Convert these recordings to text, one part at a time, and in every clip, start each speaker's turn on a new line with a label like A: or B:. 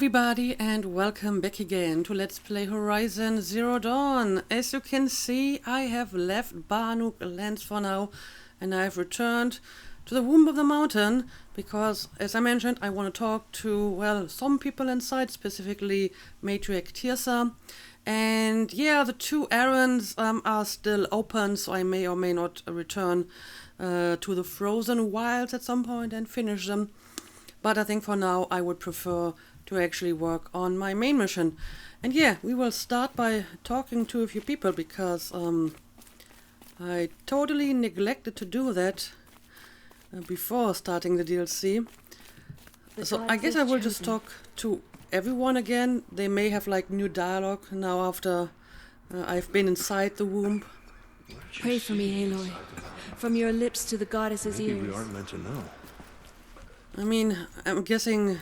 A: everybody, and welcome back again to Let's Play Horizon Zero Dawn. As you can see, I have left Banuk Lands for now, and I've returned to the womb of the mountain because, as I mentioned, I want to talk to, well, some people inside, specifically Matriarch Teersa. And yeah, the two errands are still open, so I may or may not return to the Frozen Wilds at some point and finish them. But I think for now I would prefer to actually work on my main mission. And yeah, we will start by talking to a few people because I totally neglected to do that before starting the DLC. So I guess I will just talk to everyone again. They may have like new dialogue now after I've been inside the womb.
B: Pray for me, Aloy. From your lips to the goddess's
C: Maybe
B: ears.
C: we aren't meant to know.
A: I mean, I'm guessing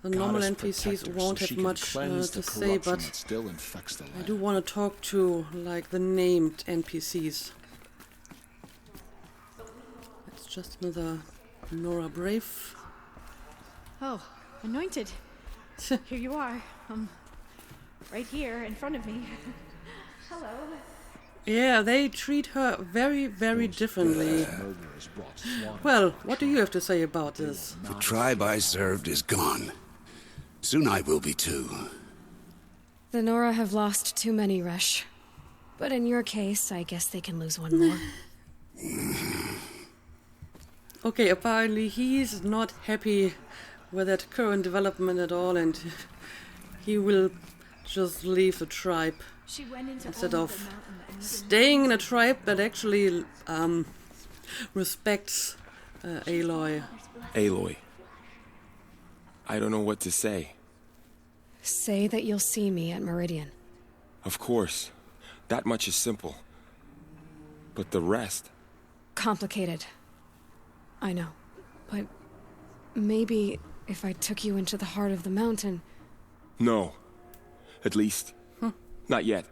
A: the normal NPCs won't have much to say, but
C: still infects the land.
A: I do want to talk to, like, the named NPCs. It's just another Nora Brave.
D: Oh, anointed. Here you are. Right here in front of me. Hello.
A: Yeah, they treat her very, very differently.
C: Murderers brought slaughter.
A: Well, what do you have to say about this?
E: The tribe I served is gone. Soon I will be too.
B: The Nora have lost too many, Resh. But in your case, I guess they can lose one more.
A: Okay, apparently he's not happy with that current development at all, and he will just leave the tribe
D: She went into
A: instead
D: all
A: of
D: the mountain and
A: staying in a tribe that actually respects Aloy.
F: Aloy. I don't know what to say.
B: Say that you'll see me at Meridian.
F: Of course. That much is simple. But the rest...
B: Complicated. I know. But maybe if I took you into the heart of the mountain...
F: No. At least... Not yet.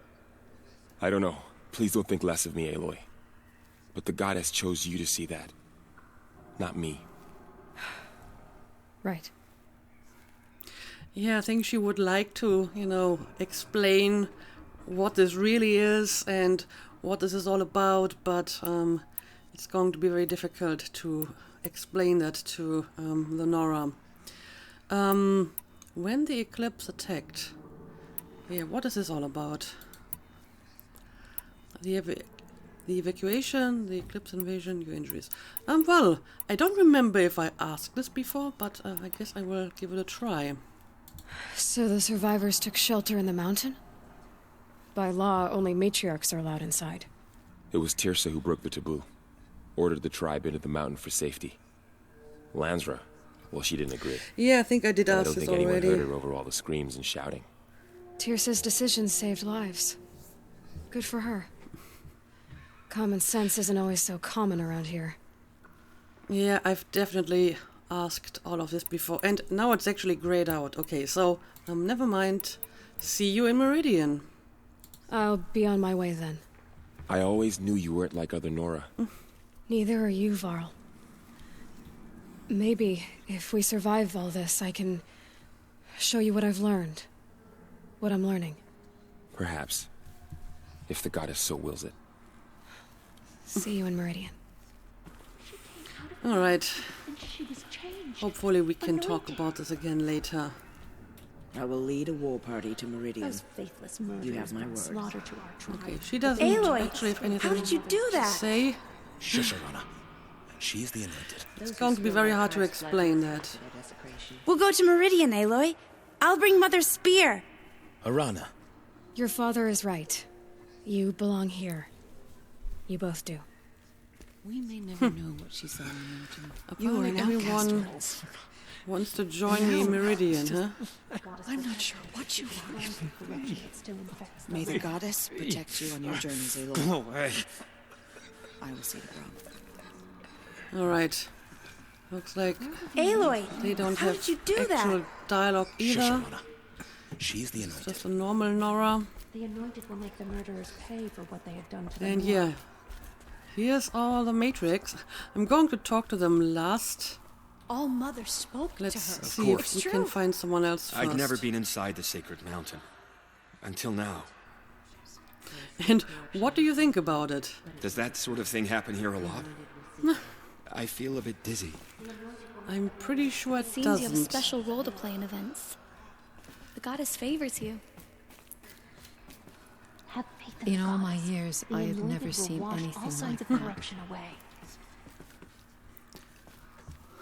F: I don't know. Please don't think less of me, Aloy. But the goddess chose you to see that. Not me.
B: Right.
A: Yeah, I think she would like to, you know, explain what this really is and what this is all about, but it's going to be very difficult to explain that to the Nora. When the Eclipse attacked, yeah, what is this all about? The evacuation, the Eclipse invasion, your injuries. Well, I don't remember if I asked this before, but I guess I will give it a try.
B: So the survivors took shelter in the mountain? By law, only matriarchs are allowed inside.
F: It was Teersa who broke the taboo. Ordered the tribe into the mountain for safety. Lansra, well, she didn't agree.
A: Yeah, I think I did
F: And I
A: ask
F: don't
A: this
F: think anyone
A: already.
F: heard her over all the screams and shouting.
B: Teersa's decisions saved lives. Good for her. Common sense isn't always so common around here.
A: Yeah, I've definitely asked all of this before, and now it's actually grayed out. Okay, so never mind. See you in Meridian.
B: I'll be on my way then.
F: I always knew you weren't like other Nora.
B: Neither are you, Varl. Maybe, if we survive all this, I can show you what I've learned. What I'm learning.
F: Perhaps. If the goddess so wills it.
B: See you in Meridian.
A: Alright,
D: and she was changed.
A: hopefully we can talk about this again later.
G: I will lead a war party to Meridian.
D: Those faithless murderers
G: You have my
D: brought
G: word.
D: slaughter to our tribe.
A: Okay, she doesn't
D: Aloy,
A: actually have anything
D: how did you do
A: to
D: that?
A: say.
C: Shush, Arana. She's the anointed.
A: It's going to be very hard to explain that.
D: We'll go to Meridian, Aloy. I'll bring Mother's spear.
C: Arana.
B: Your father is right. You belong here. You both do.
H: We may never know what she saw on the mountain.
A: Apparently
B: an
A: everyone wants to join me in Meridian, huh?
H: I'm not sure what you want.
G: May the goddess protect you on your journeys, Aloy.
C: Go away.
G: I will see the ground.
A: Alright. Looks like
D: Aloy,
A: they don't
D: how
A: have
D: did you do
A: actual
D: that?
A: dialogue
C: Shush,
A: either.
C: Arana. She's the anointed.
A: Just a normal Nora.
D: The anointed will make the murderers pay for what they have done to them.
A: And yeah, here's all the Matrix. I'm going to talk to them last
D: All Mother spoke to her.
A: Let's see if
D: It's
A: we
D: true.
A: can find someone else first.
I: I'd never been inside the sacred mountain. Until now.
A: And what do you think about it?
I: Does that sort of thing happen here a lot? I feel a bit dizzy.
A: I'm pretty sure it
J: Seems you have a
A: doesn't.
J: special role to play in events. The goddess favors you.
H: In all my years, I have never seen
J: all
H: anything
J: signs
H: like
J: of
H: that.
J: corruption away.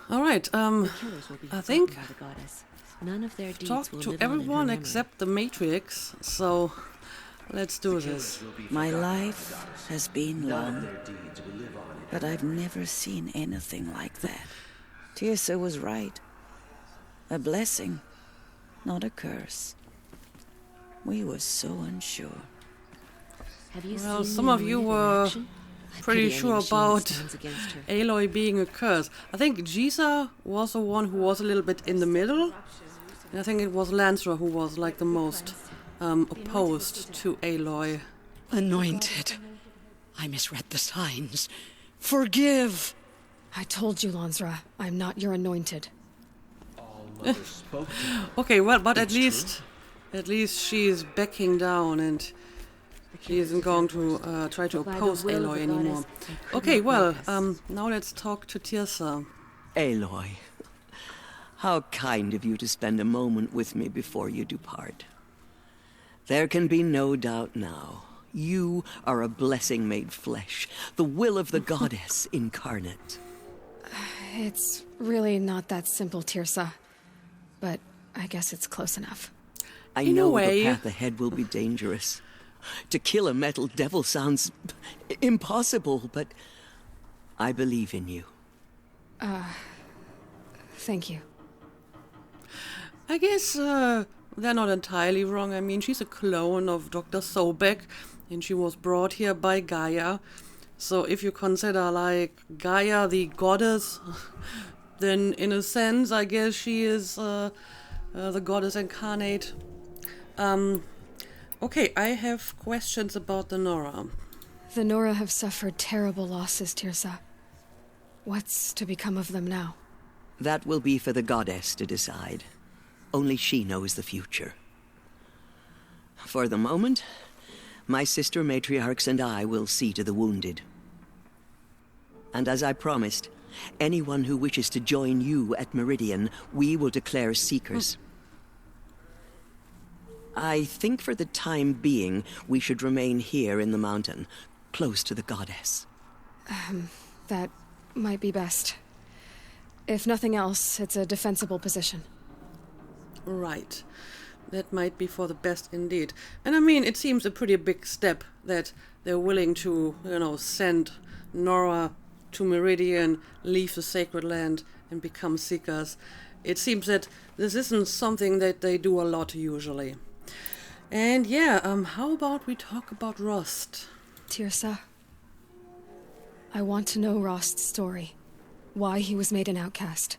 A: All right.
K: Killers will be
A: I think
K: forgotten by the goddess. None of their deeds
A: talk
K: will
A: to
K: live on in her
A: everyone
K: memory.
A: except the Matrix. So let's do this.
G: My life has been long, but I've never seen anything like that. Tirsa was right. A blessing, not a curse. We were so unsure.
K: Have you
A: Well,
K: seen
A: some
K: the
A: of you
K: anointed in
A: were
K: action? I
A: pretty
K: pity any
A: sure
K: machine that
A: about
K: stands against her.
A: Aloy being a curse. I think Jisa was the one who was a little bit in the middle. And I think it was Lancera who was like the most opposed to Aloy.
G: Anointed. I misread the signs. Forgive.
B: I told you, Lansra, I'm not your anointed.
A: Okay, well, but at least she is backing down and she isn't going to try to
K: By the
A: oppose
K: will of
A: Aloy
K: the
A: anymore.
K: goddess, I could
A: Okay,
K: not
A: well,
K: make this.
A: now let's talk to Tirsa.
L: Aloy, how kind of you to spend a moment with me before you depart. There can be no doubt now. You are a blessing made flesh, the will of the goddess incarnate.
B: It's really not that simple, Tirsa. But I guess it's close enough.
L: I
A: In a
L: know
A: way.
L: the path ahead will be dangerous. To kill a metal devil sounds impossible, but I believe in you.
B: Thank you.
A: I guess they're not entirely wrong. I mean, she's a clone of Dr. Sobek, and she was brought here by Gaia. So if you consider, like, Gaia the goddess, then in a sense, I guess she is the goddess incarnate. Okay, I have questions about the Nora.
B: The Nora have suffered terrible losses, Tirsa. What's to become of them now?
L: That will be for the goddess to decide. Only she knows the future. For the moment, my sister matriarchs and I will see to the wounded. And as I promised, anyone who wishes to join you at Meridian, we will declare seekers. I think for the time being, we should remain here in the mountain, close to the goddess.
B: That might be best. If nothing else, it's a defensible position.
A: Right. That might be for the best indeed. And I mean, it seems a pretty big step that they're willing to, send Nora to Meridian, leave the sacred land, and become seekers. It seems that this isn't something that they do a lot usually. And yeah, how about we talk about Rost?
B: Tirsa, I want to know Rost's story. Why he was made an outcast.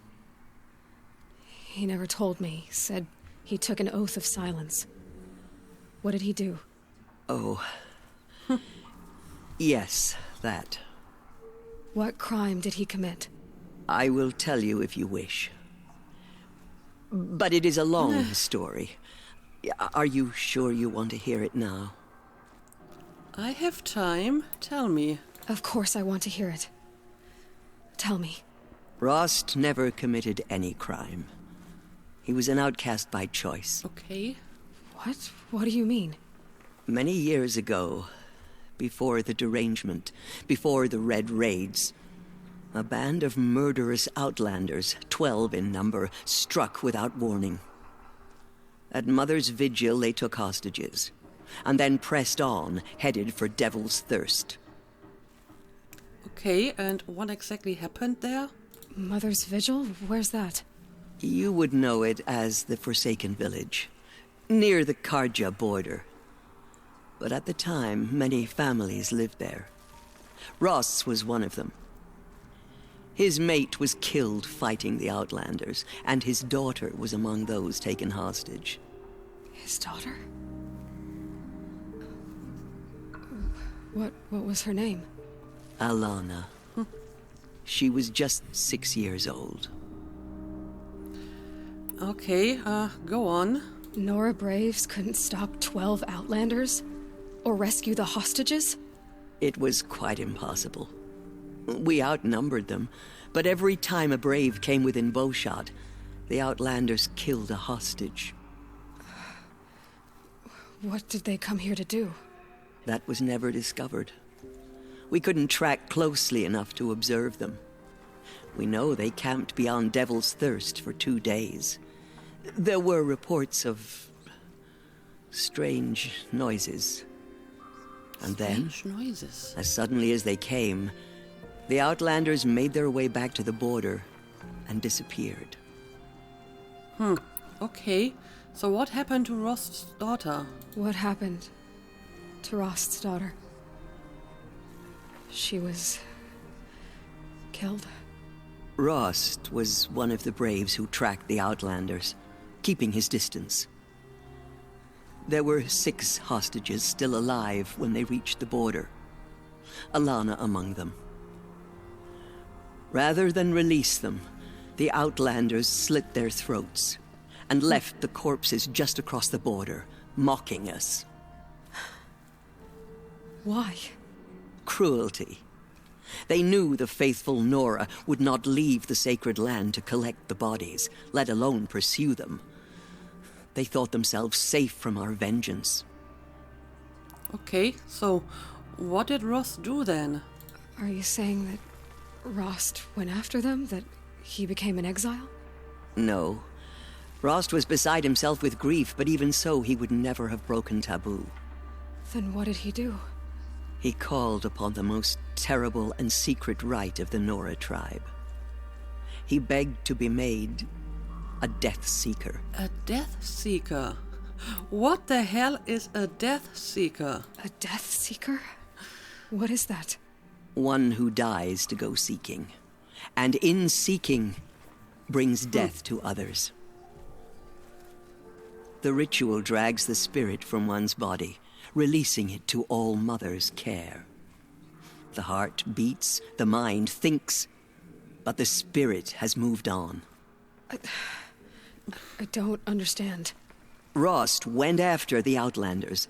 B: He never told me. Said he took an oath of silence. What did he do?
L: Oh. Yes, that.
B: What crime did he commit?
L: I will tell you if you wish. But it is a long story. Are you sure you want to hear it now?
A: I have time. Tell me.
B: Of course I want to hear it. Tell me.
L: Rost never committed any crime. He was an outcast by choice.
A: Okay.
B: What? What do you mean?
L: Many years ago, before the derangement, before the Red Raids, a band of murderous outlanders, 12 in number, struck without warning. At Mother's Vigil, they took hostages, and then pressed on, headed for Devil's Thirst.
A: Okay, and what exactly happened there?
B: Mother's Vigil? Where's that?
L: You would know it as the Forsaken Village, near the Karja border. But at the time, many families lived there. Ross was one of them. His mate was killed fighting the Outlanders, and his daughter was among those taken hostage.
B: His daughter? What was her name?
L: Alana. She was just 6 years old.
A: Okay, go on.
B: Nora Braves couldn't stop 12 Outlanders? Or rescue the hostages?
L: It was quite impossible. We outnumbered them, but every time a Brave came within bowshot, the Outlanders killed a hostage.
B: What did they come here to do?
L: That was never discovered. We couldn't track closely enough to observe them. We know they camped beyond Devil's Thirst for 2 days. There were reports of strange noises. And then, as suddenly as they came, the Outlanders made their way back to the border and disappeared.
A: Okay. So what happened to Rost's daughter?
B: What happened to Rost's daughter? She was killed.
L: Rost was one of the Braves who tracked the Outlanders, keeping his distance. There were 6 hostages still alive when they reached the border, Alana among them. Rather than release them, the Outlanders slit their throats and left the corpses just across the border, mocking us.
B: Why?
L: Cruelty. They knew the faithful Nora would not leave the sacred land to collect the bodies, let alone pursue them. They thought themselves safe from our vengeance.
A: Okay, so what did Rost do then?
B: Are you saying that Rost went after them? That he became an exile?
L: No. Rost was beside himself with grief, but even so, he would never have broken taboo.
B: Then what did he do?
L: He called upon the most terrible and secret rite of the Nora tribe. He begged to be made a Death Seeker.
A: A Death Seeker? What the hell is a Death Seeker?
B: A Death Seeker? What is that?
L: One who dies to go seeking, and in seeking brings death to others. The ritual drags the spirit from one's body, releasing it to All Mother's care. The heart beats, the mind thinks, but the spirit has moved on.
B: I don't understand.
L: Rost went after the Outlanders,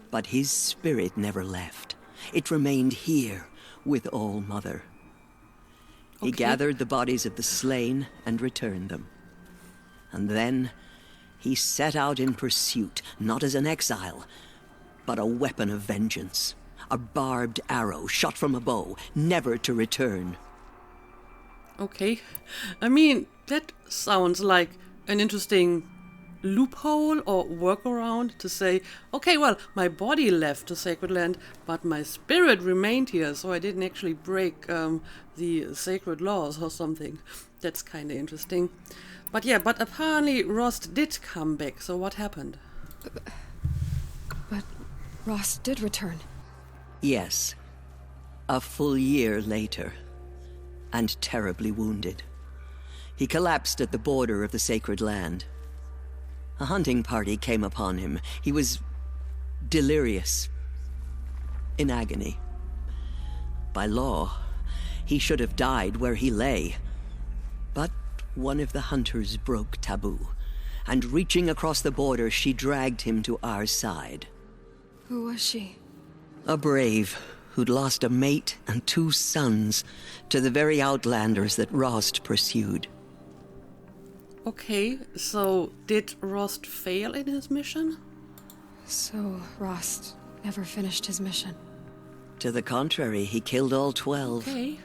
L: but his spirit never left. It remained here with All Mother. He gathered the bodies of the slain and returned them. And then he set out in pursuit, not as an exile, but a weapon of vengeance. A barbed arrow shot from a bow, never to return.
A: Okay. I mean, that sounds like an interesting loophole or workaround to say, okay, well, my body left the sacred land, but my spirit remained here, so I didn't actually break the sacred laws or something. That's kind of interesting. But yeah, but apparently Rost did come back, so what happened?
B: But Rost did return.
L: Yes. A full year later, and terribly wounded. He collapsed at the border of the sacred land. A hunting party came upon him. He was delirious, in agony. By law, he should have died where he lay. But one of the hunters broke taboo, and reaching across the border, she dragged him to our side.
B: Who was she?
L: A brave who'd lost a mate and 2 sons to the very Outlanders that Rost pursued.
A: Okay, so did Rost fail in his mission?
B: So Rost never finished his mission.
L: To the contrary, he killed all 12.
A: Okay.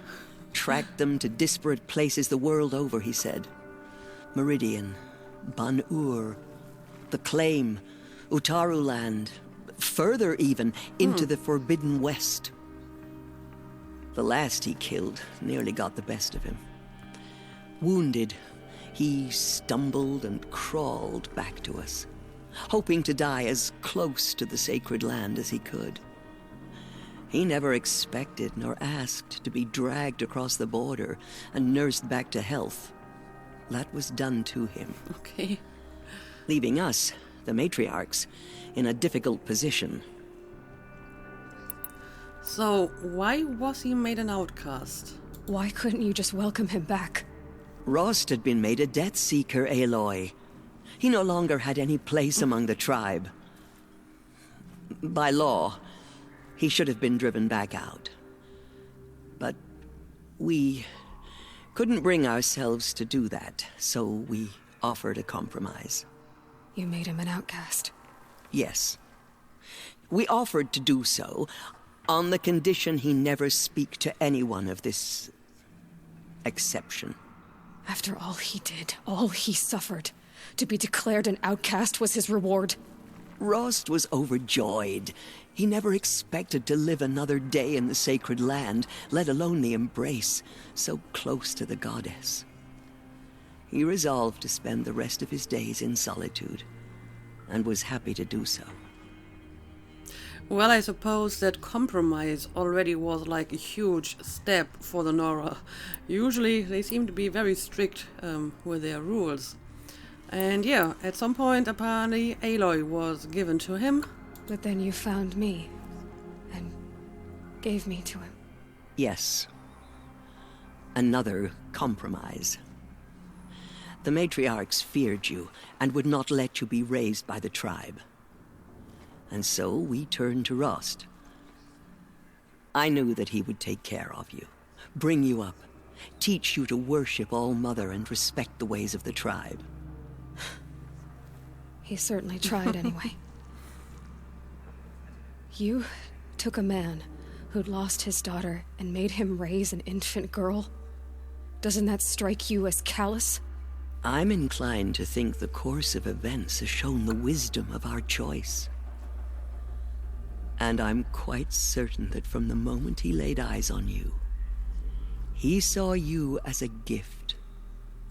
L: Tracked them to disparate places the world over, he said. Meridian, Ban-Ur, the Claim, Utaru Land, further even, into the Forbidden West. The last he killed nearly got the best of him. Wounded, he stumbled and crawled back to us, hoping to die as close to the sacred land as he could. He never expected nor asked to be dragged across the border and nursed back to health. That was done to him.
A: Okay.
L: Leaving us, the matriarchs, in a difficult position.
A: So, why was he made an outcast?
B: Why couldn't you just welcome him back?
L: Rost had been made a Death Seeker, Aloy. He no longer had any place among the tribe. By law, he should have been driven back out. But we couldn't bring ourselves to do that, so we offered a compromise.
B: You made him an outcast.
L: Yes. We offered to do so on the condition he never speak to anyone of this exception.
B: After all he did, all he suffered, to be declared an outcast was his reward.
L: Rost was overjoyed. He never expected to live another day in the sacred land, let alone the embrace, so close to the goddess. He resolved to spend the rest of his days in solitude, and was happy to do so.
A: Well, I suppose that compromise already was like a huge step for the Nora. Usually they seem to be very strict with their rules. And yeah, at some point apparently Aloy was given to him.
B: But then you found me, and gave me to him.
L: Yes. Another compromise. The matriarchs feared you, and would not let you be raised by the tribe. And so we turned to Rost. I knew that he would take care of you, bring you up, teach you to worship All-Mother and respect the ways of the tribe.
B: He certainly tried anyway. You took a man who'd lost his daughter and made him raise an infant girl? Doesn't that strike you as callous?
L: I'm inclined to think the course of events has shown the wisdom of our choice. And I'm quite certain that from the moment he laid eyes on you, he saw you as a gift,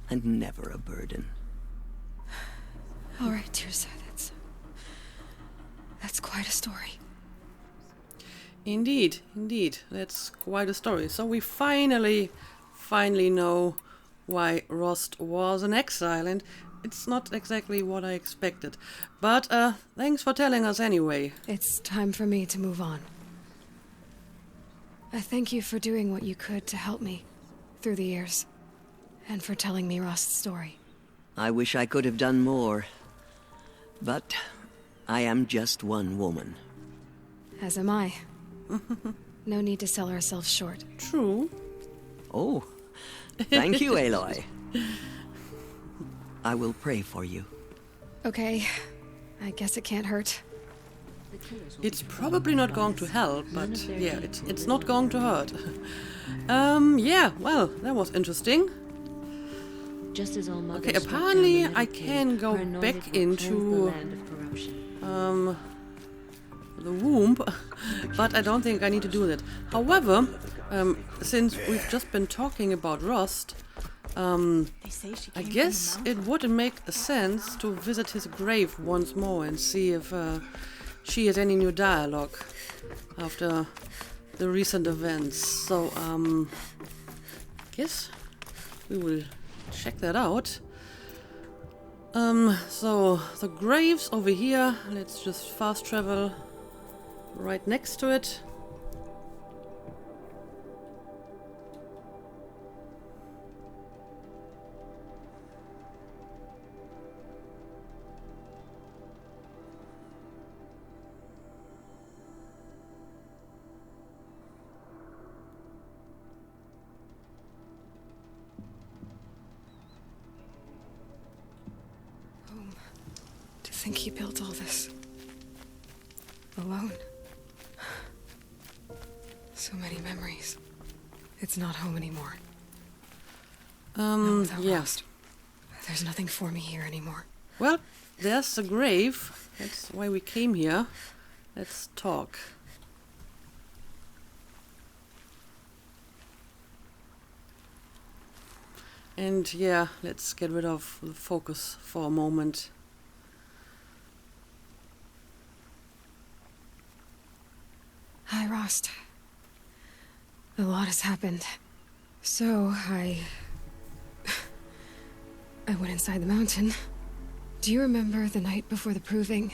L: and never a burden.
B: All right, Teersa, that's quite a story.
A: Indeed, indeed, that's quite a story. So we finally know why Rost was in exile, and it's not exactly what I expected. But thanks for telling us anyway.
B: It's time for me to move on. I thank you for doing what you could to help me through the years, and for telling me Rost's story.
L: I wish I could have done more, but I am just one woman.
B: As am I. No need to sell ourselves short.
A: True.
L: Oh, thank you, Aloy. I will pray for you.
B: Okay, I guess it can't hurt.
A: It's probably not going to help, but yeah, it's not going to hurt. Yeah, well, that was interesting. Okay, apparently I can go back into the womb, but I don't think I need to do that. However, since we've just been talking about Rost, I guess it would make sense to visit his grave once more and see if she has any new dialogue after the recent events. So, I guess we will check that out. So the grave's over here. Let's just fast travel right next to it.
B: To think he built all this alone. So many memories. It's not home anymore. Not without
A: yeah.
B: Rost. There's nothing for me here anymore.
A: Well, there's the grave. That's why we came here. Let's talk. And yeah, let's get rid of the focus for a moment.
B: Hi, Rost. A lot has happened. So, I went inside the mountain. Do you remember the night before the proving?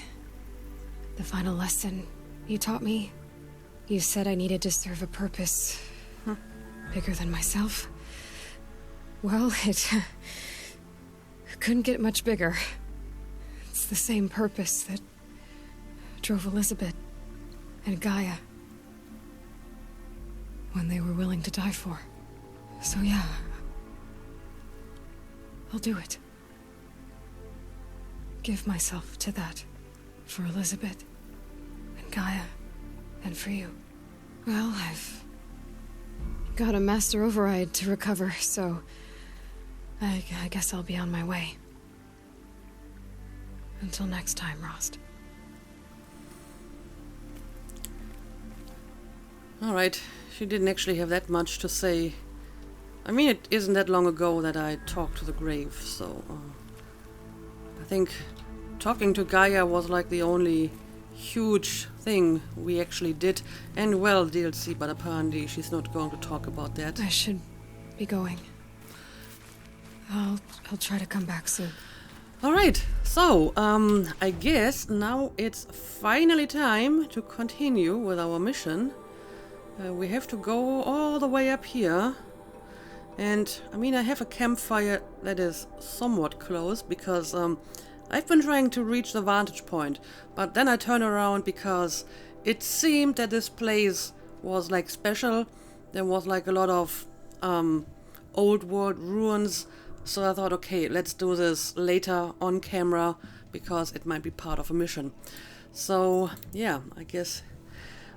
B: The final lesson you taught me? You said I needed to serve a purpose bigger than myself. Well, it couldn't get much bigger. It's the same purpose that drove Elizabeth and Gaia when they were willing to die for. So yeah, I'll do it. Give myself to that. For Elizabeth and Gaia and for you. Well, I've got a master override to recover, so I guess I'll be on my way. Until next time, Rost.
A: Alright, she didn't actually have that much to say. I mean, it isn't that long ago that I talked to the grave, so... I think talking to Gaia was like the only huge thing we actually did. And well, DLC, but apparently she's not going to talk about that.
B: I should be going. I'll try to come back soon.
A: Alright, so, I guess now it's finally time to continue with our mission. We have to go all the way up here. And, I mean, I have a campfire that is somewhat close, because, I've been trying to reach the vantage point, but then I turn around because it seemed that this place was, like, special. There was, like, a lot of, old world ruins. So I thought, okay, let's do this later on camera, because it might be part of a mission. So, yeah, I guess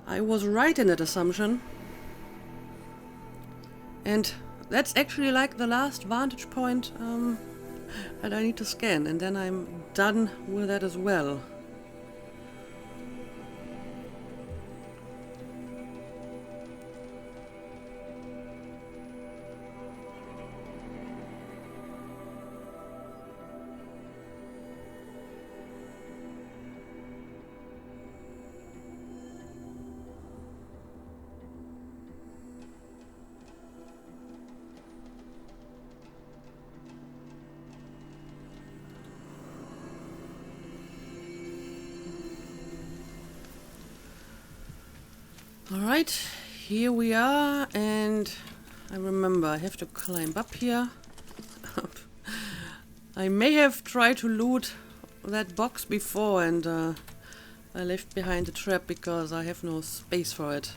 A: I was right in that assumption. And that's actually like the last vantage point that I need to scan, and then I'm done with that as well. Alright, here we are, and I remember I have to climb up here. I may have tried to loot that box before, and I left behind the trap because I have no space for it.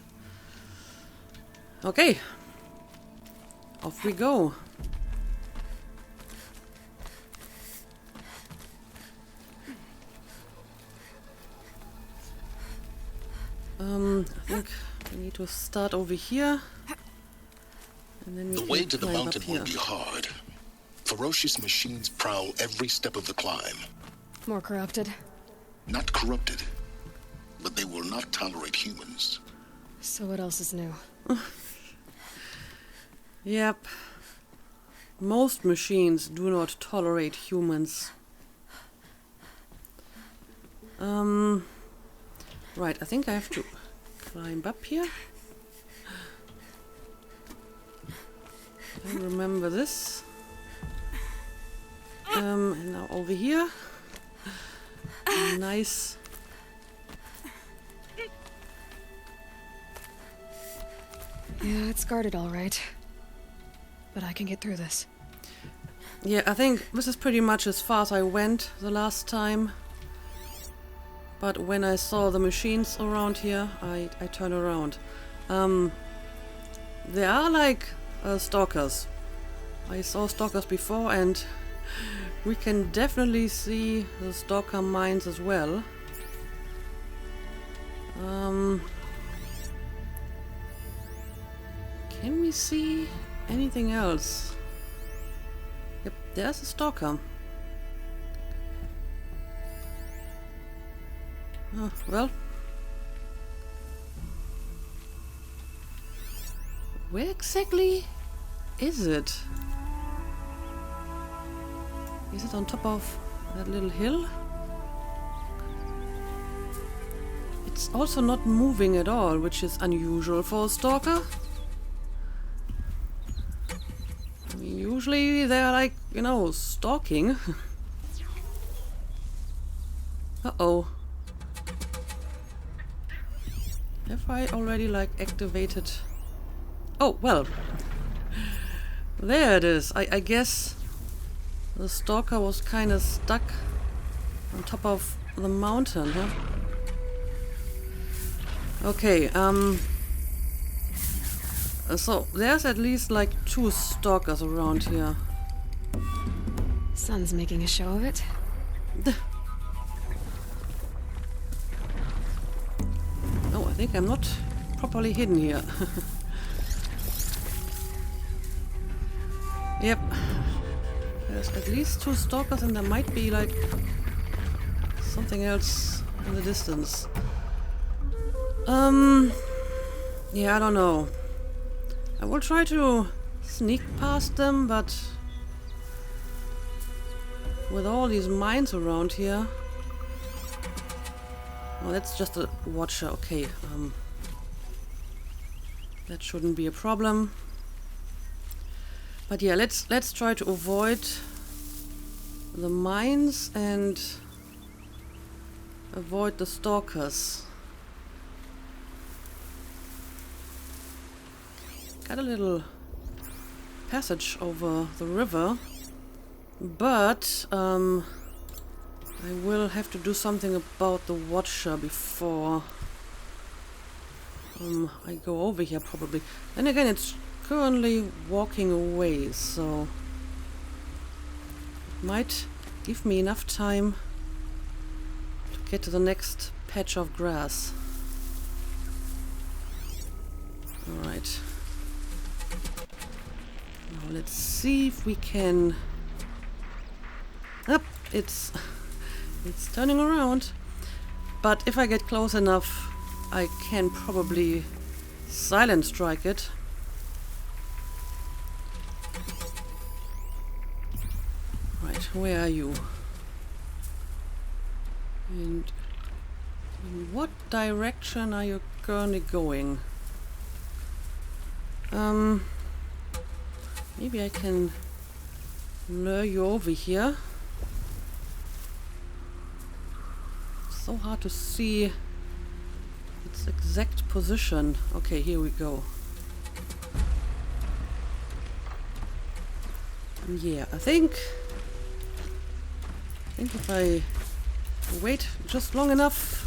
A: Okay, off we go. I think we need to start over here. And then
E: the way to the mountain will be hard. Ferocious machines prowl every step of the climb.
B: More corrupted?
E: Not corrupted, but they will not tolerate humans.
B: So what else is new?
A: Yep. Most machines do not tolerate humans. Right, I think I have to climb up here. I remember this. And now over here. Nice.
B: Yeah, it's guarded all right. But I can get through this.
A: Yeah, I think this is pretty much as far as I went the last time. But when I saw the machines around here, I turned around. There are like stalkers. I saw stalkers before, and we can definitely see the stalker mines as well. Can we see anything else? Yep, there's a stalker. Oh, well. Where exactly is it? Is it on top of that little hill? It's also not moving at all, which is unusual for a stalker. I mean, usually they're like, you know, stalking. Uh-oh. Have I already, like, activated... Oh, well. There it is. I guess the stalker was kind of stuck on top of the mountain, huh? Okay, so there's at least like 2 stalkers around here.
B: Sun's making a show of it.
A: Oh, I think I'm not properly hidden here. Yep. There's at least 2 stalkers and there might be like something else in the distance. Yeah, I don't know. I will try to sneak past them, but with all these mines around here... Oh, that's just a watcher. Okay, that shouldn't be a problem. But yeah, let's try to avoid the mines and avoid the stalkers. Got a little passage over the river, but I will have to do something about the watcher before I go over here probably. And again, it's currently walking away, so it might give me enough time to get to the next patch of grass. Alright. Now let's see if we can... Up, it's turning around. But if I get close enough, I can probably silent strike it. Right, where are you? And in what direction are you currently going? Maybe I can lure you over here. So hard to see its exact position. Okay, here we go. Yeah, I think if I wait just long enough...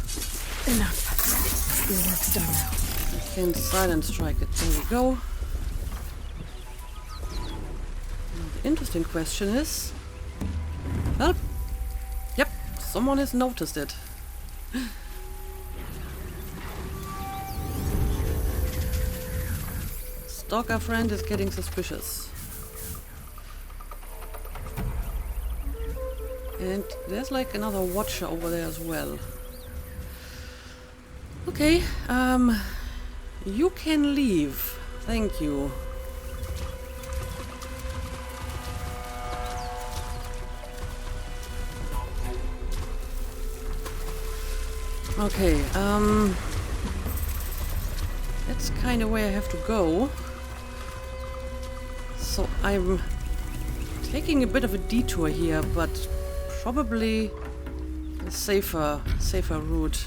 B: Enough. Your work's done now.
A: I can silent strike it. There we go. Now, the interesting question is... Well, yep, someone has noticed it. Stalker friend is getting suspicious. And there's like another watcher over there as well. Okay, you can leave. Thank you. Okay, that's kind of where I have to go. So I'm taking a bit of a detour here, but probably a safer route.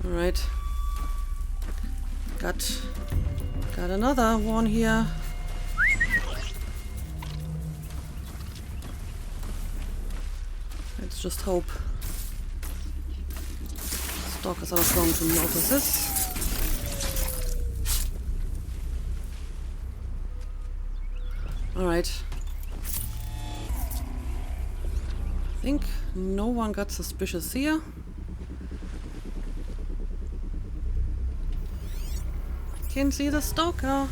A: All right, got another one here. Let's just hope stalkers are not going to notice this. Alright. I think no one got suspicious here. I can see the stalker.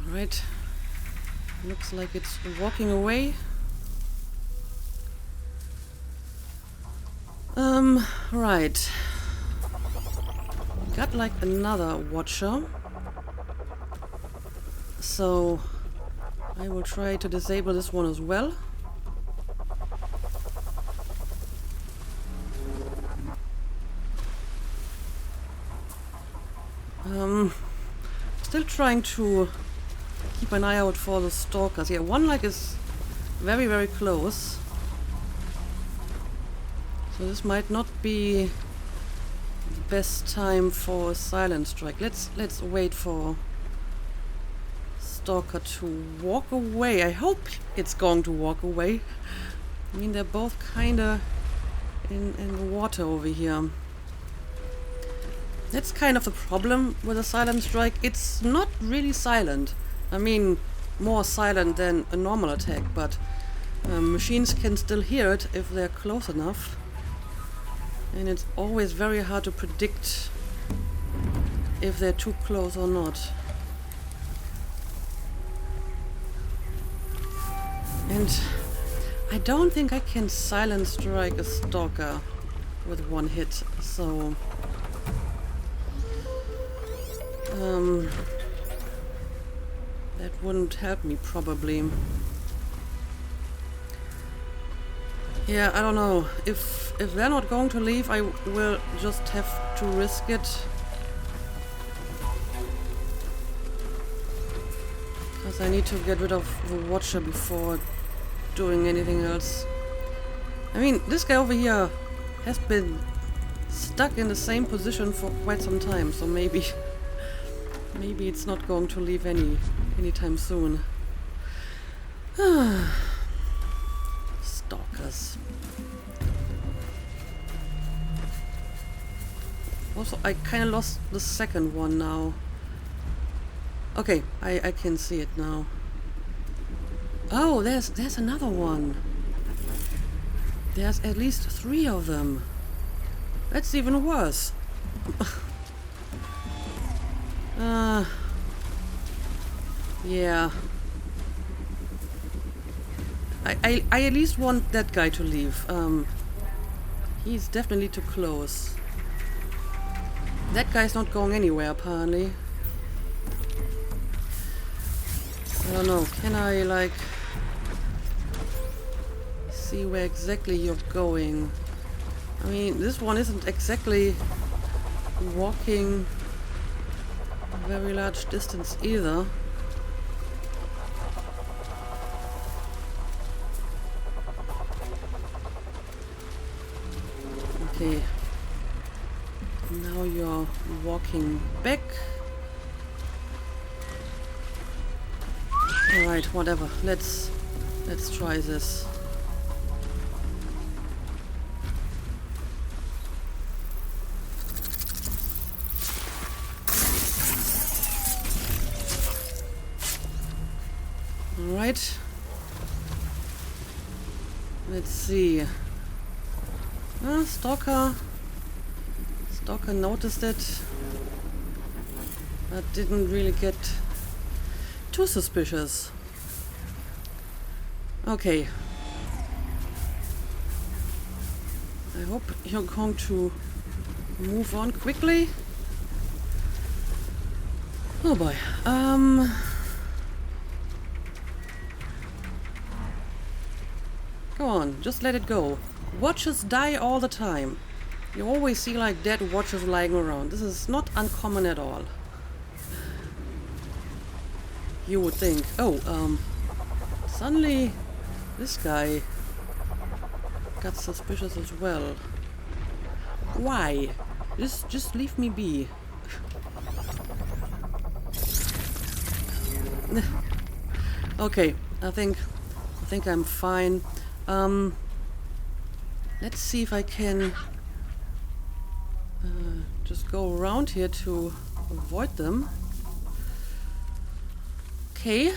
A: Alright. Looks like it's walking away. Right. Got like another watcher. So I will try to disable this one as well. Still trying to keep an eye out for the stalkers. Yeah, one like is very, very close. So this might not be the best time for a silent strike. Let's wait for Stalker to walk away. I hope it's going to walk away. I mean, they're both kinda in the water over here. That's kind of the problem with a silent strike. It's not really silent. I mean, more silent than a normal attack, but machines can still hear it if they're close enough. And it's always very hard to predict if they're too close or not. And I don't think I can silent strike a Stalker with one hit, so that wouldn't help me probably. Yeah, I don't know. If they're not going to leave, I will just have to risk it. Because I need to get rid of the Watcher before doing anything else. I mean, this guy over here has been stuck in the same position for quite some time, so maybe it's not going to leave anytime soon. Stalkers. Also, I kind of lost the second one now. Okay, I can see it now. Oh, there's another one. There's at least 3 of them. That's even worse. Yeah. I at least want that guy to leave. He's definitely too close. That guy's not going anywhere, apparently. I don't know, can I, like, see where exactly you're going? I mean, this one isn't exactly walking a very large distance either. Okay. Now you're walking back. Alright, whatever. Let's try this. Alright. Let's see. Stalker noticed it, but didn't really get too suspicious. Okay. I hope you're going to move on quickly. Oh boy. Go on, just let it go. Watchers die all the time. You always see like dead watchers lying around. This is not uncommon at all. You would think, oh, suddenly this guy got suspicious as well. Why? Just leave me be. Okay, I think I'm fine. Let's see if I can just go around here to avoid them. Okay.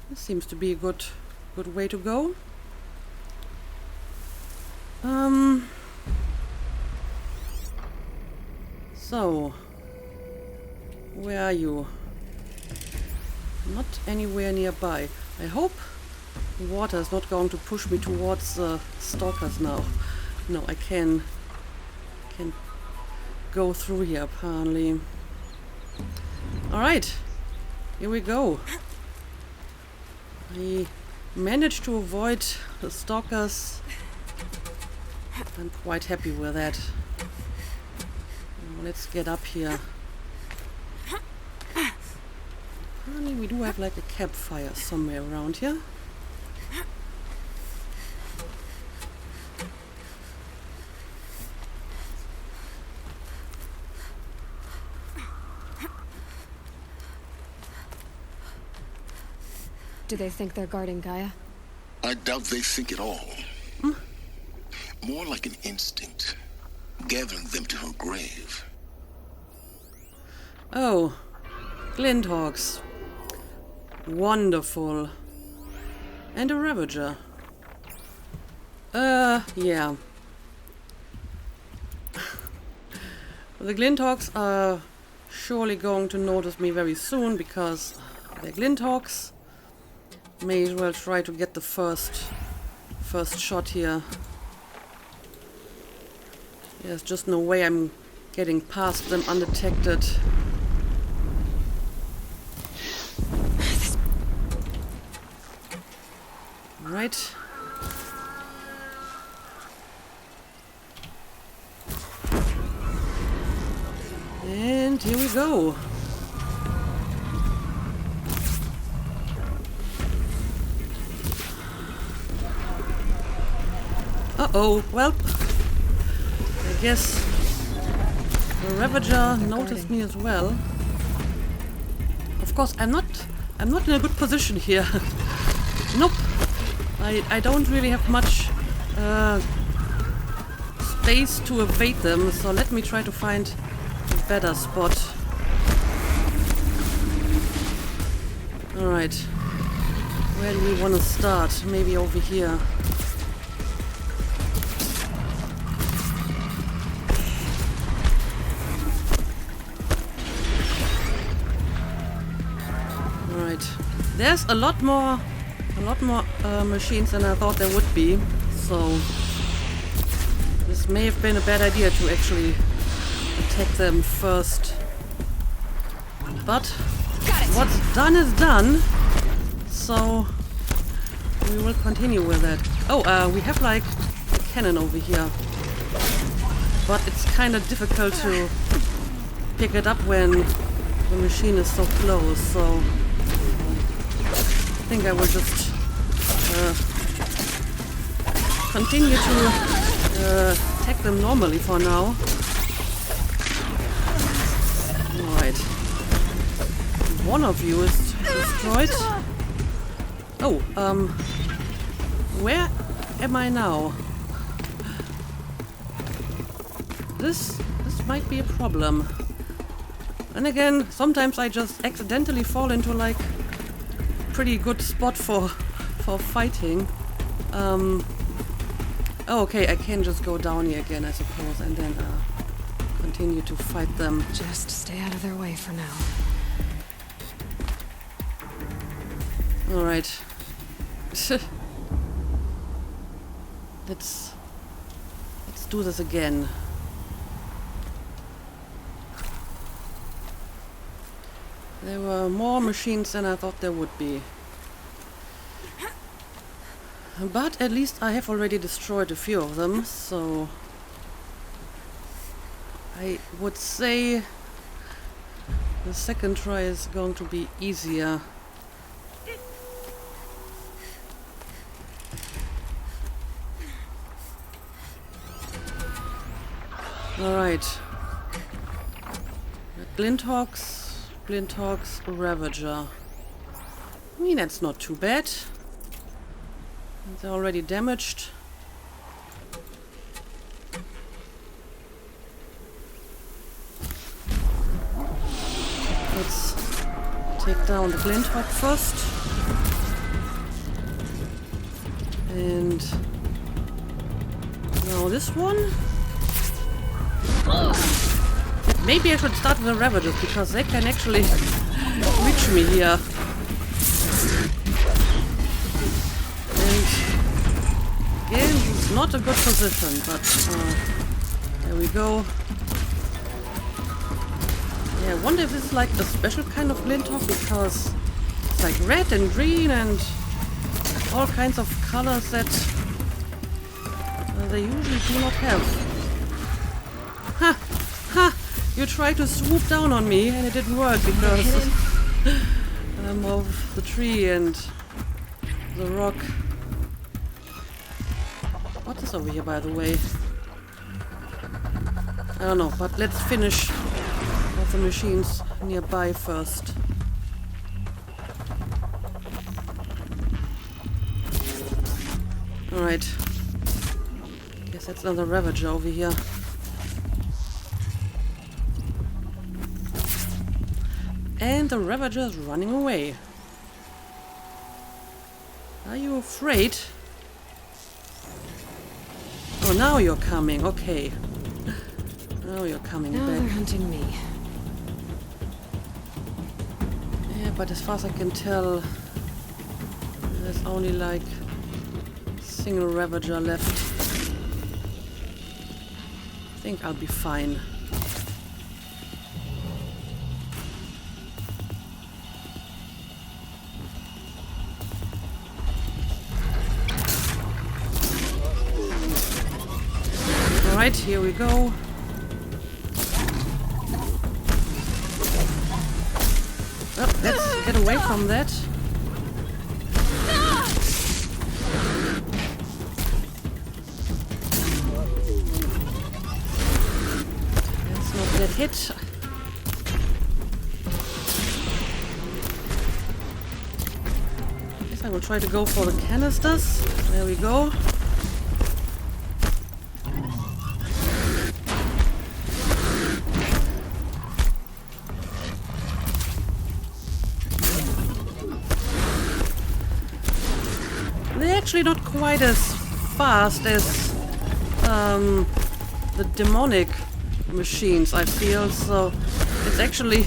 A: This seems to be a good way to go. So, where are you? Not anywhere nearby. I hope the water is not going to push me towards the stalkers now. No, I can go through here apparently. Alright, here we go. I managed to avoid the stalkers. I'm quite happy with that. Let's get up here. we do have like a campfire somewhere around here.
B: Do they think they're guarding Gaia?
E: I doubt they think at all. More like an instinct, gathering them to her grave.
A: Oh, Glinthawks. Wonderful. And a Ravager. Yeah. The Glinthawks are surely going to notice me very soon because they're Glinthawks. May as well try to get the first shot here. There's just no way I'm getting past them undetected. Right. And here we go. Uh-oh, well, I guess the Ravager noticed me as well. Of course, I'm not in a good position here. Nope. I don't really have much space to evade them, so let me try to find a better spot. Alright. Where do we want to start? Maybe over here. There's a lot more machines than I thought there would be, so this may have been a bad idea to actually attack them first. But what's done is done, so we will continue with that. Oh, we have like a cannon over here, but it's kind of difficult to pick it up when the machine is so close, so I think I will just continue to attack them normally for now. Alright. One of you is destroyed. Oh, where am I now? This might be a problem. And again, sometimes I just accidentally fall into like pretty good spot for fighting. Oh, okay, I can just go down here again, I suppose, and then continue to fight them.
B: Just stay out of their way for now.
A: Alright. Let's do this again. There were more machines than I thought there would be. But at least I have already destroyed a few of them, so I would say the second try is going to be easier. Alright. Glinthawks, Ravager. I mean, that's not too bad. They're already damaged. Let's take down the Glinthawk first. And now this one. Maybe I should start with the Ravagers because they can actually reach me here. And again, it's not a good position, but there we go. Yeah, I wonder if this is like a special kind of Glinthawk because it's like red and green and all kinds of colors that they usually do not have. Ha! Ha! You tried to swoop down on me and it didn't work because of the tree and the rock. What is over here, by the way? I don't know, but let's finish all the machines nearby first. Alright. Guess that's another Ravager over here. And the Ravager is running away. Are you afraid? Oh, now you're coming. Okay. Now you're coming
B: now
A: back.
B: They're hunting me.
A: Yeah, but as far as I can tell, there's only like a single Ravager left. I think I'll be fine. Alright, here we go. Oh, let's get away from that. Let's not get hit. Guess I will try to go for the canisters. There we go. They're actually not quite as fast as the demonic machines, I feel, so it's actually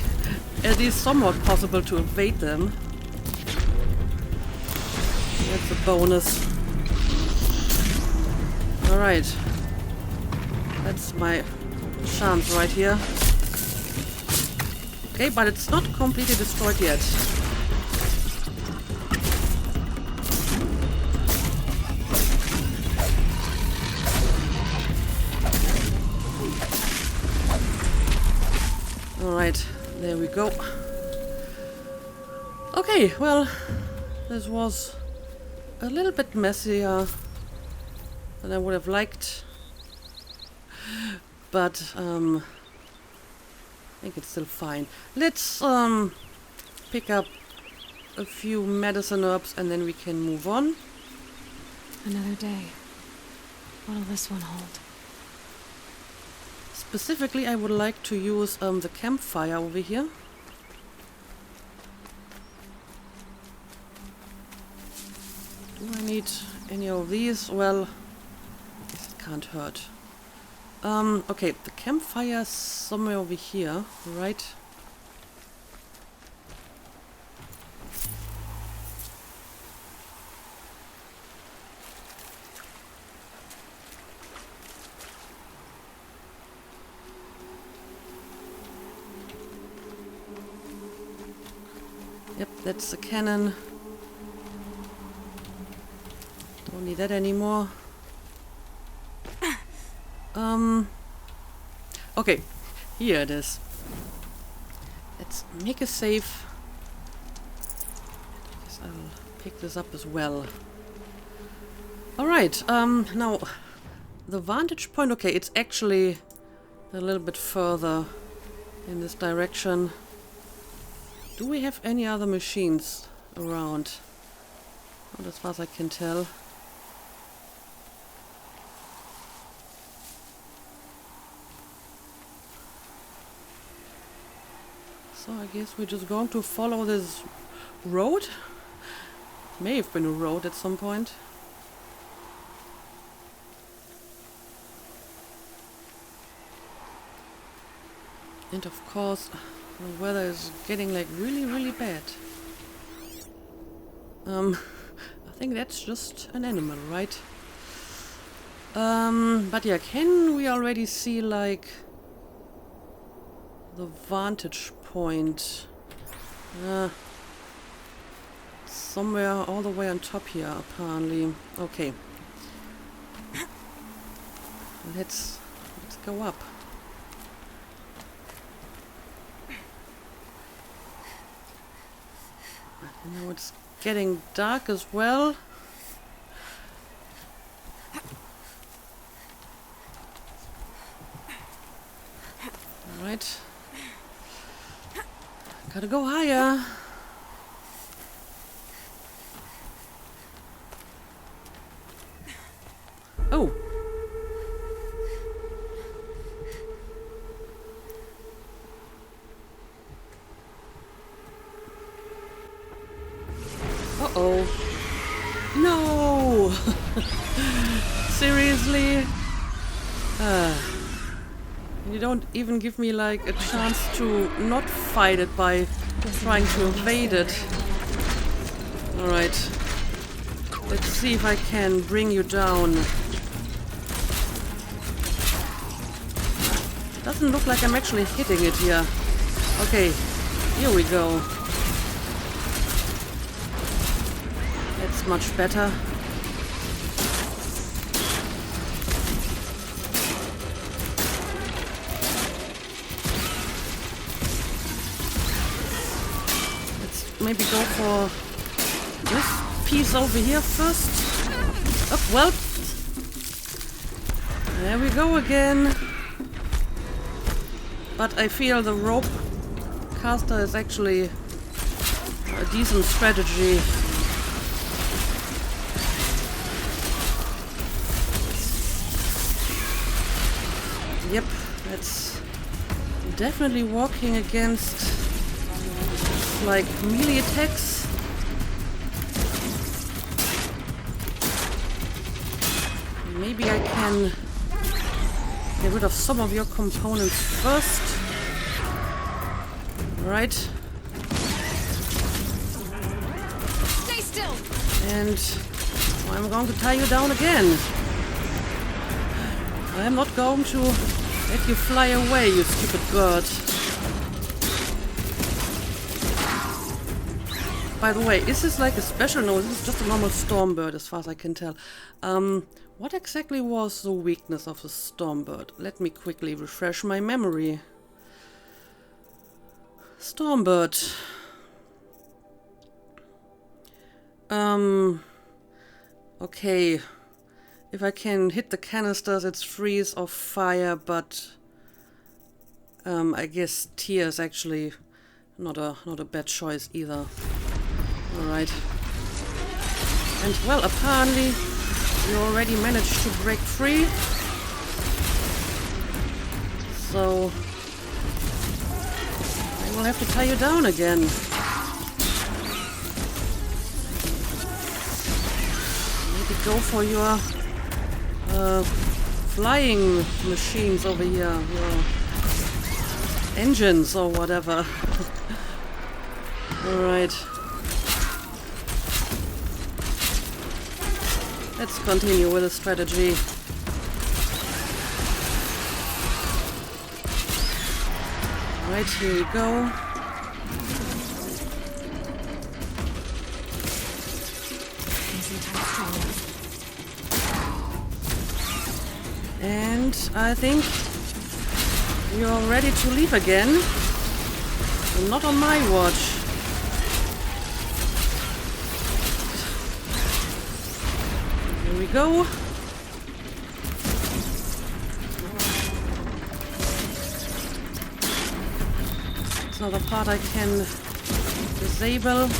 A: at least somewhat possible to evade them. That's a bonus. Alright. That's my chance right here. Okay, but it's not completely destroyed yet. Alright, there we go. Okay, well, this was a little bit messier than I would have liked. But, I think it's still fine. Let's, pick up a few medicine herbs and then we can move on.
B: Another day. What'll this one hold?
A: Specifically, I would like to use the campfire over here. Do I need any of these? Well, it can't hurt. Okay, the campfire is somewhere over here, right? Yep, that's the cannon. Don't need that anymore. Okay, here it is. Let's make a save. Guess I'll pick this up as well. Alright, now the vantage point, okay, it's actually a little bit further in this direction. Do we have any other machines around? Not as far as I can tell. So I guess we're just going to follow this road. May have been a road at some point. And of course, the weather is getting like really bad. I think that's just an animal, right? But yeah, can we already see like the vantage point? Somewhere all the way on top here, apparently. Okay. Let's go up. Now it's getting dark as well. Alright. Gotta go higher. Oh. Uh-oh. No! Seriously? You don't even give me like a chance to not fight it by trying to evade it. Alright. Let's see if I can bring you down. Doesn't look like I'm actually hitting it here. Okay, here we go. That's much better. Let's maybe go for this piece over here first. Oh, well. There we go again. But I feel the rope caster is actually a decent strategy. Yep, that's definitely working against like melee attacks. Maybe I can get rid of some of your components first. Right.
B: Stay still.
A: And I'm going to tie you down again. I'm not going to let you fly away, you stupid bird. By the way, is this like a special? No, this is just a normal storm bird as far as I can tell. What exactly was the weakness of the storm bird? Let me quickly refresh my memory. Stormbird. Okay. If I can hit the canisters, it's freeze or fire, but I guess tear is actually not a bad choice either. Alright. And well, apparently you already managed to break free. So I will have to tie you down again. Maybe go for your flying machines over here, your engines or whatever. Alright. Let's continue with the strategy. Right, here we go. And I think you're ready to leave again. Not on my watch. Here we go. It's not a part I can disable.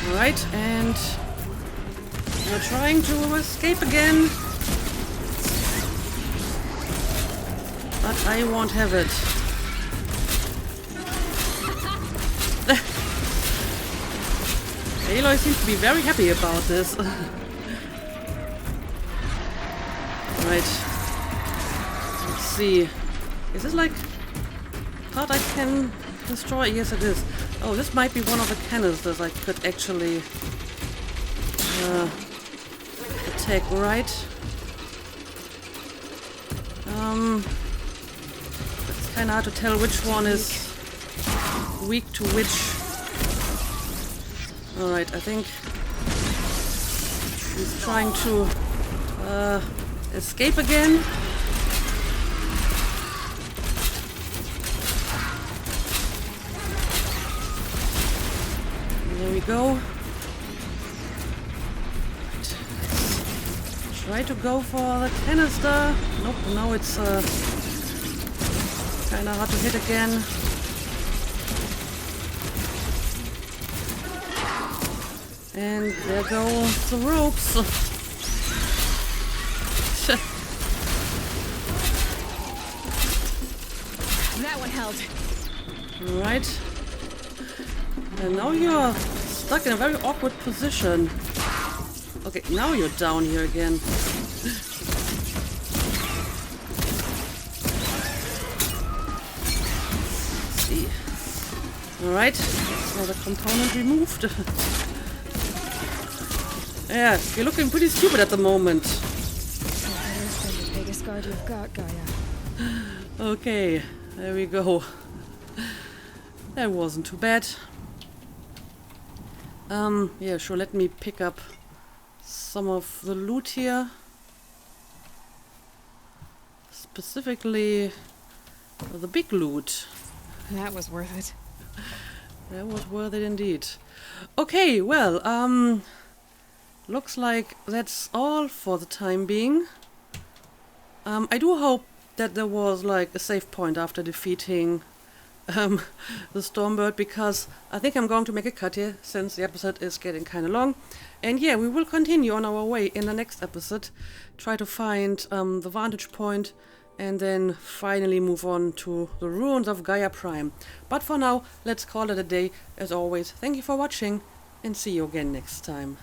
A: Alright, and you're trying to escape again. But I won't have it. Aloy seems to be very happy about this. Right. Let's see. Is this like part I can destroy? Yes, it is. Oh, this might be one of the canisters I could actually attack, right? It's kind of hard to tell which one is weak to which. Alright, I think he's trying to escape again. go. Try to go for the canister. Nope, now it's kinda hard to hit again. And there go the ropes.
B: That one held.
A: Right. And now you're stuck in a very awkward position. Okay, now you're down here again. Let's see. Alright, so the component removed. Yeah, you're looking pretty stupid at the moment.
B: The biggest guard you've got, Gaia.
A: Okay, there we go. That wasn't too bad. Yeah, sure, let me pick up some of the loot here. Specifically, the big loot.
B: That was worth it.
A: That was worth it indeed. Okay, well, looks like that's all for the time being. I do hope that there was like a save point after defeating the Stormbird, because I think I'm going to make a cut here since the episode is getting kind of long. And yeah, we will continue on our way in the next episode, try to find the vantage point, and then finally move on to the ruins of Gaia Prime. But for now, let's call it a day. As always, thank you for watching, and see you again next time.